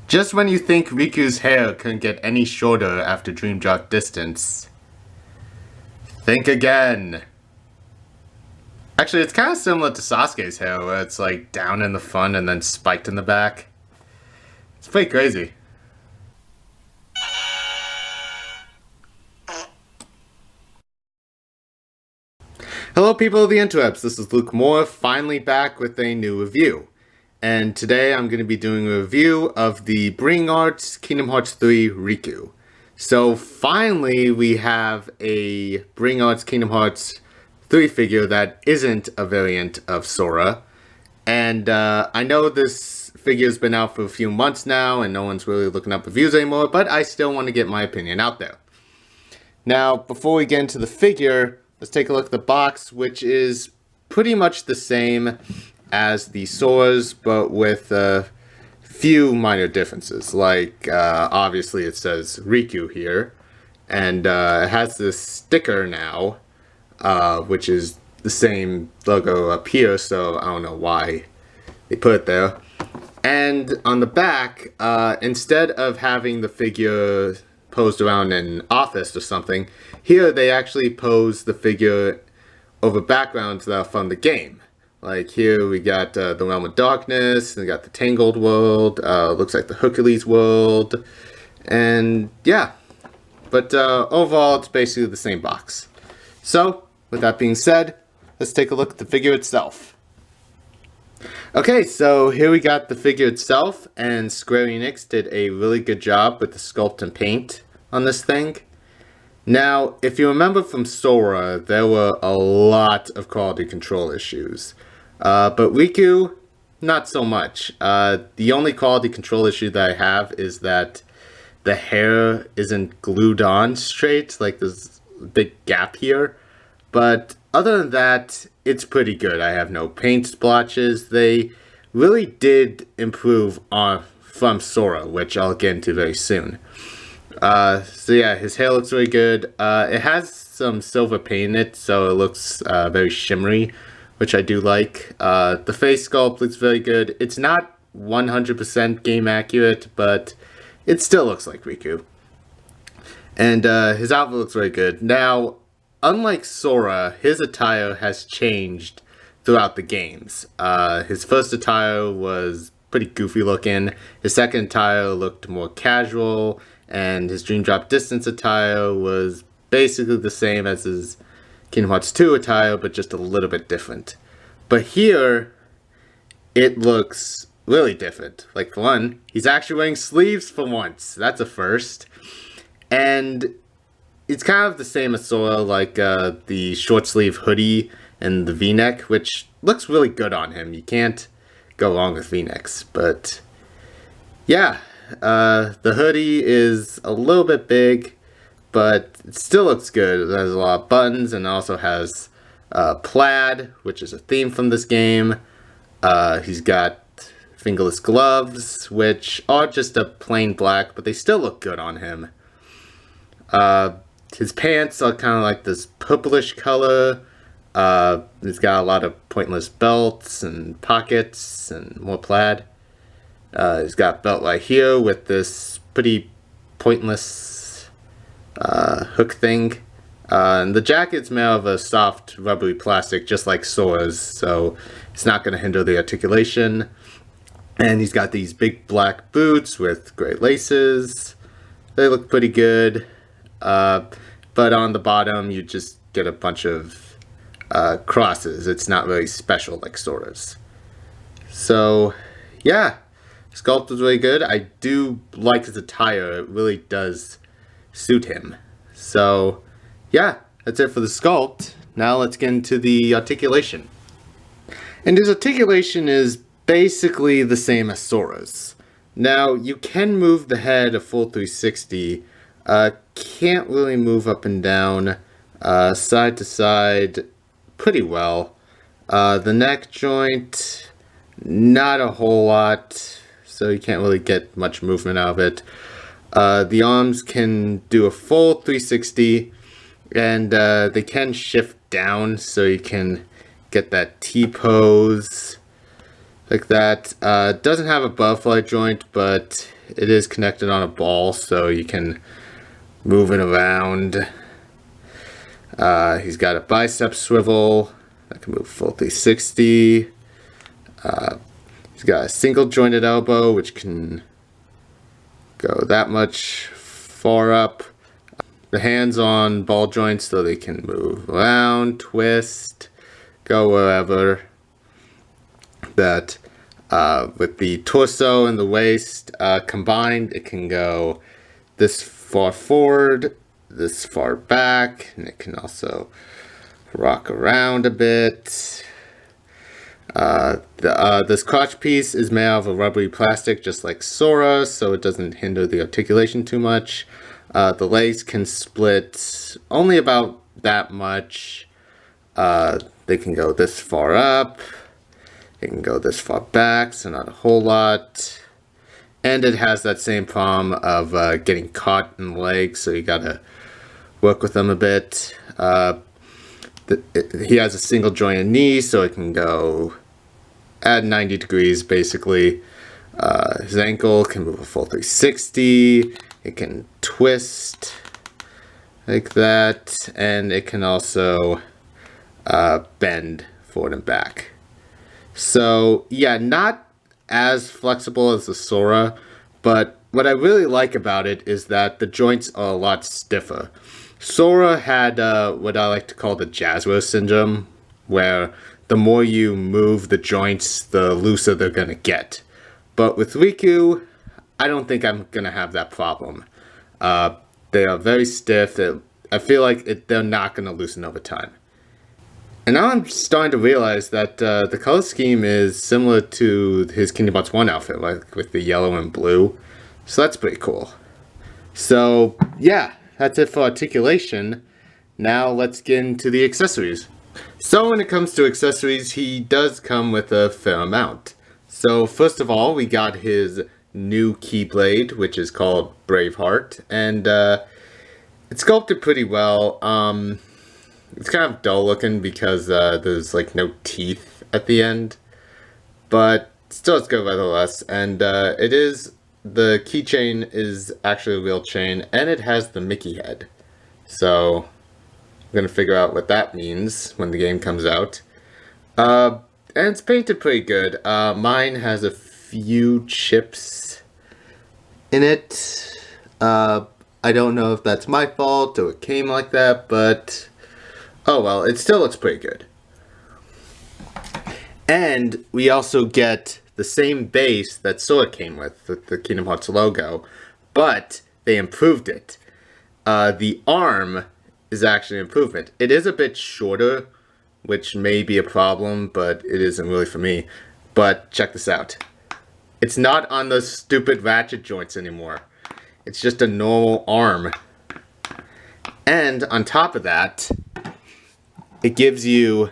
Just when you think Riku's hair couldn't get any shorter after Dream Drop Distance, think again. Actually, it's kind of similar to Sasuke's hair, where it's like down in the front and then spiked in the back. It's pretty crazy. Hello people of the interwebs, this is Luke Moore, finally back with a new review. And today I'm going to be doing a review of the Bring Arts Kingdom Hearts 3 Riku. So finally we have a Bring Arts Kingdom Hearts 3 figure that isn't a variant of Sora. And I know this figure's been out for a few months now and no one's really looking up reviews anymore, but I still want to get my opinion out there. Now, before we get into the figure, let's take a look at the box, which is pretty much the same as the Sora's, but with a few minor differences. Like, obviously it says Riku here, and it has this sticker now, which is the same logo up here, so I don't know why they put it there. And on the back, instead of having the figure posed around an office or something, here they actually pose the figure over backgrounds that are from the game. Like here we got the Realm of Darkness, and we got the Tangled World, looks like the Hercules World, and yeah. But overall it's basically the same box. So, with that being said, let's take a look at the figure itself. Okay, so here we got the figure itself, and Square Enix did a really good job with the sculpt and paint on this thing. Now, if you remember from Sora, there were a lot of quality control issues. But Riku, not so much. The only quality control issue that I have is that the hair isn't glued on straight, like there's a big gap here. But other than that, it's pretty good. I have no paint splotches. They really did improve from Sora, which I'll get into very soon. So yeah, his hair looks really good. It has some silver paint in it, so it looks very shimmery, which I do like. The face sculpt looks very good. It's not 100% game accurate, but it still looks like Riku. And his outfit looks very good. Now, unlike Sora, his attire has changed throughout the games. His first attire was pretty goofy looking. His second attire looked more casual, and his Dream Drop Distance attire was basically the same as his Kingdom Hearts 2 attire, but just a little bit different. But here, it looks really different. Like, for one, he's actually wearing sleeves for once. That's a first. And it's kind of the same as Sora, like the short sleeve hoodie and the v-neck, which looks really good on him. You can't go wrong with v-necks, but yeah. The hoodie is a little bit big, but it still looks good. It has a lot of buttons and also has plaid, which is a theme from this game. He's got fingerless gloves, which are just a plain black, but they still look good on him. His pants are kind of like this purplish color. He's got a lot of pointless belts and pockets and more plaid. He's got a belt right here with this pretty pointless hook thing. And the jacket's made of a soft rubbery plastic just like Sora's, so it's not going to hinder the articulation. And he's got these big black boots with great laces. They look pretty good. But on the bottom you just get a bunch of crosses. It's not really special like Sora's. So yeah. Sculpt is really good. I do like his attire. It really does suit him. So, yeah, that's it for the sculpt. Now let's get into the articulation. And his articulation is basically the same as Sora's. Now, you can move the head a full 360. Can't really move up and down, side to side pretty well. The neck joint, not a whole lot. So you can't really get much movement out of it. The arms can do a full 360, and they can shift down, so you can get that T-pose. like that. Doesn't have a butterfly joint, but it is connected on a ball, so you can move it around. He's got a bicep swivel that can move full 360. He's got a single jointed elbow, which can go that much far up. The hands on ball joints so they can move around, twist, go wherever. That with the torso and the waist combined, it can go this far forward, this far back, and it can also rock around a bit. This crotch piece is made out of a rubbery plastic, just like Sora, so it doesn't hinder the articulation too much. The legs can split only about that much. They can go this far up. They can go this far back, so not a whole lot. And it has that same problem of getting caught in the legs, so you gotta work with them a bit. He has a single jointed knee, so it can go at 90 degrees, basically. His ankle can move a full 360. It can twist like that, and it can also bend forward and back. So yeah, not as flexible as the Sora, but what I really like about it is that the joints are a lot stiffer. Sora had what I like to call the Jazzware syndrome, where the more you move the joints, the looser they're gonna get. But with Riku, I don't think I'm gonna have that problem. They are very stiff. I feel like they're not gonna loosen over time. And now I'm starting to realize that the color scheme is similar to his Kingdom Hearts 1 outfit, like with the yellow and blue. So that's pretty cool. So yeah, that's it for articulation. Now let's get into the accessories. So when it comes to accessories, he does come with a fair amount. So first of all, we got his new Keyblade, which is called Braveheart, and it's sculpted pretty well. It's kind of dull looking because there's like no teeth at the end, but still it's good nevertheless. And the keychain is actually a real chain, and it has the Mickey head. So I'm gonna figure out what that means when the game comes out. And it's painted pretty good. Mine has a few chips in it. I don't know if that's my fault or it came like that, but oh well, it still looks pretty good. And we also get the same base that Sora came with the Kingdom Hearts logo, but they improved it. The arm is actually an improvement. It is a bit shorter, which may be a problem, but it isn't really for me. But check this out. It's not on those stupid ratchet joints anymore. It's just a normal arm. And on top of that, it gives you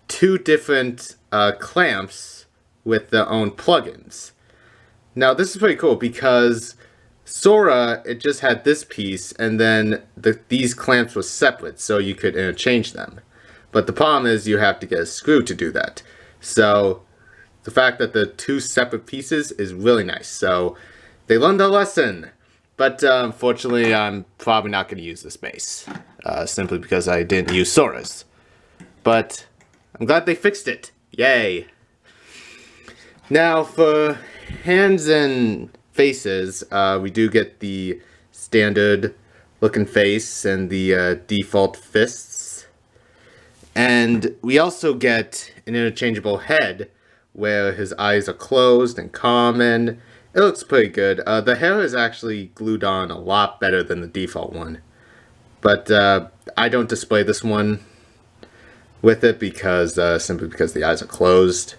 two different clamps with their own plugins. Now this is pretty cool because Sora, it just had this piece, and then these clamps were separate, so you could interchange them. But the problem is you have to get a screw to do that. So the fact that the two separate pieces is really nice. So they learned a lesson. But unfortunately, I'm probably not going to use this base. Simply because I didn't use Sora's. But I'm glad they fixed it. Yay. Now for hands and faces, we do get the standard looking face and the default fists. And we also get an interchangeable head where his eyes are closed and calm, and it looks pretty good. The hair is actually glued on a lot better than the default one. But I don't display this one with it because simply because the eyes are closed.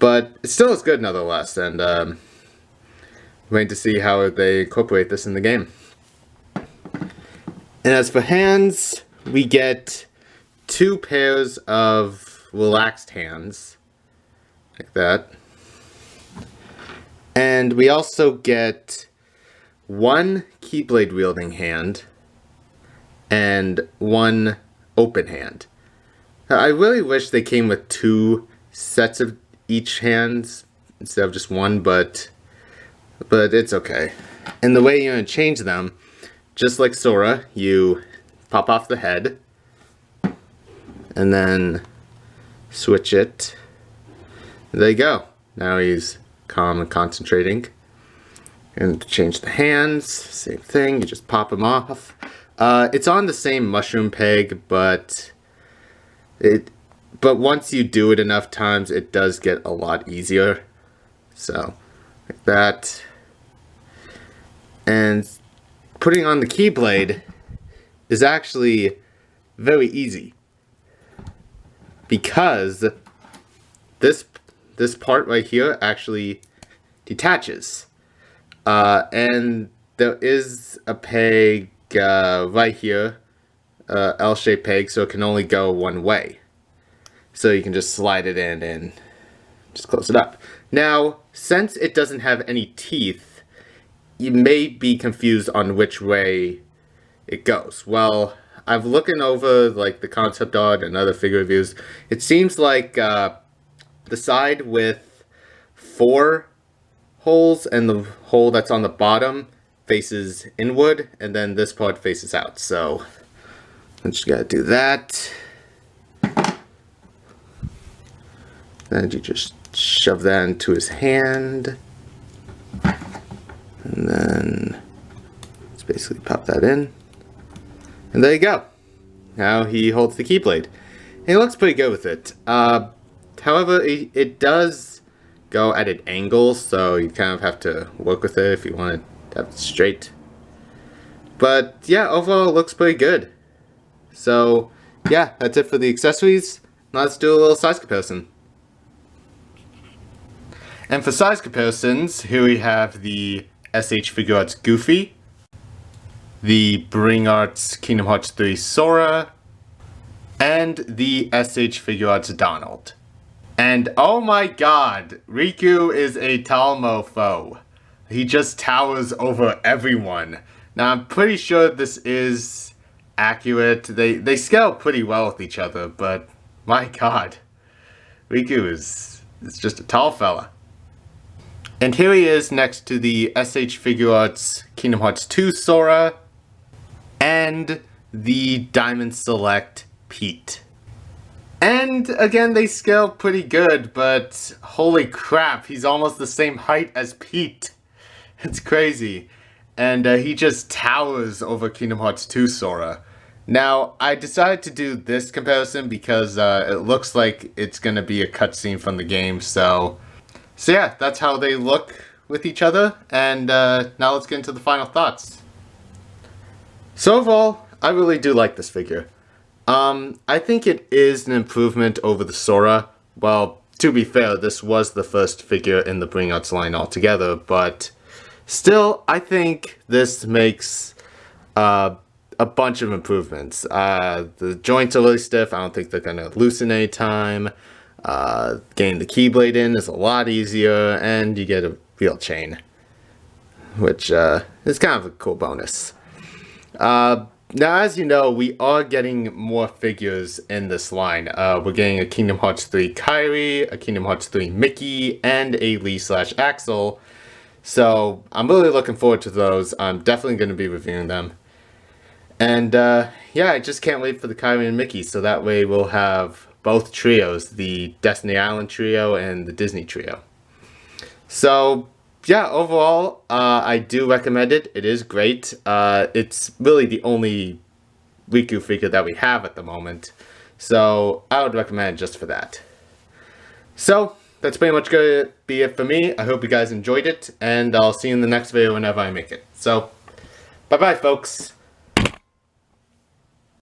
But it still looks good nonetheless, and I'm waiting to see how they incorporate this in the game. And as for hands, we get two pairs of relaxed hands, like that. And we also get one Keyblade wielding hand and one open hand. Now, I really wish they came with two sets of each hand instead of just one, but it's okay. And the way you're going to change them, just like Sora, you pop off the head and then switch it. There you go. Now he's calm and concentrating. And to change the hands, same thing, you just pop them off. It's on the same mushroom peg, but once you do it enough times, it does get a lot easier. So, like that. And putting on the Keyblade is actually very easy, because this part right here actually detaches. And there is a peg right here, L-shaped peg, so it can only go one way. So you can just slide it in and just close it up. Now, since it doesn't have any teeth, you may be confused on which way it goes. Well, I've looking over like the concept art and other figure reviews. It seems like the side with 4 holes and the hole that's on the bottom faces inward, and then this part faces out. So I just gotta do that. Then you just shove that into his hand, and then just basically pop that in, and there you go. Now he holds the Keyblade, and he looks pretty good with it. However, it does go at an angle, so you kind of have to work with it if you want to have it straight. But yeah, overall it looks pretty good. So yeah, that's it for the accessories. Now let's do a little size comparison. And for size comparisons, here we have the SH Figure Arts Goofy, the Bring Arts Kingdom Hearts 3 Sora, and the SH Figure Arts Donald. And oh my god, Riku is a tall mofo. He just towers over everyone. Now I'm pretty sure this is accurate. They scale pretty well with each other, but my god, Riku is just a tall fella. And here he is next to the SH Figure Arts Kingdom Hearts 2 Sora and the Diamond Select Pete. And again, they scale pretty good, but holy crap, he's almost the same height as Pete. It's crazy. And he just towers over Kingdom Hearts 2 Sora. Now, I decided to do this comparison because it looks like it's going to be a cutscene from the game, so yeah, that's how they look with each other. And now let's get into the final thoughts. So overall, I really do like this figure. I think it is an improvement over the Sora. Well, to be fair, this was the first figure in the Bring Arts line altogether, but still, I think this makes a bunch of improvements. The joints are really stiff. I don't think they're going to loosen anytime. Getting the Keyblade in is a lot easier, and you get a real chain, which is kind of a cool bonus. Now, as you know, we are getting more figures in this line. We're getting a Kingdom Hearts 3 Kairi, a Kingdom Hearts 3 Mickey, and a Lee/Axel. So, I'm really looking forward to those. I'm definitely going to be reviewing them. And, yeah, I just can't wait for the Kairi and Mickey, so that way we'll have both trios, the Destiny Island trio and the Disney trio. So yeah, overall, I do recommend it. It is great. It's really the only Riku figure that we have at the moment, so I would recommend it just for that. So that's pretty much going to be it for me. I hope you guys enjoyed it, and I'll see you in the next video whenever I make it. So bye bye, folks.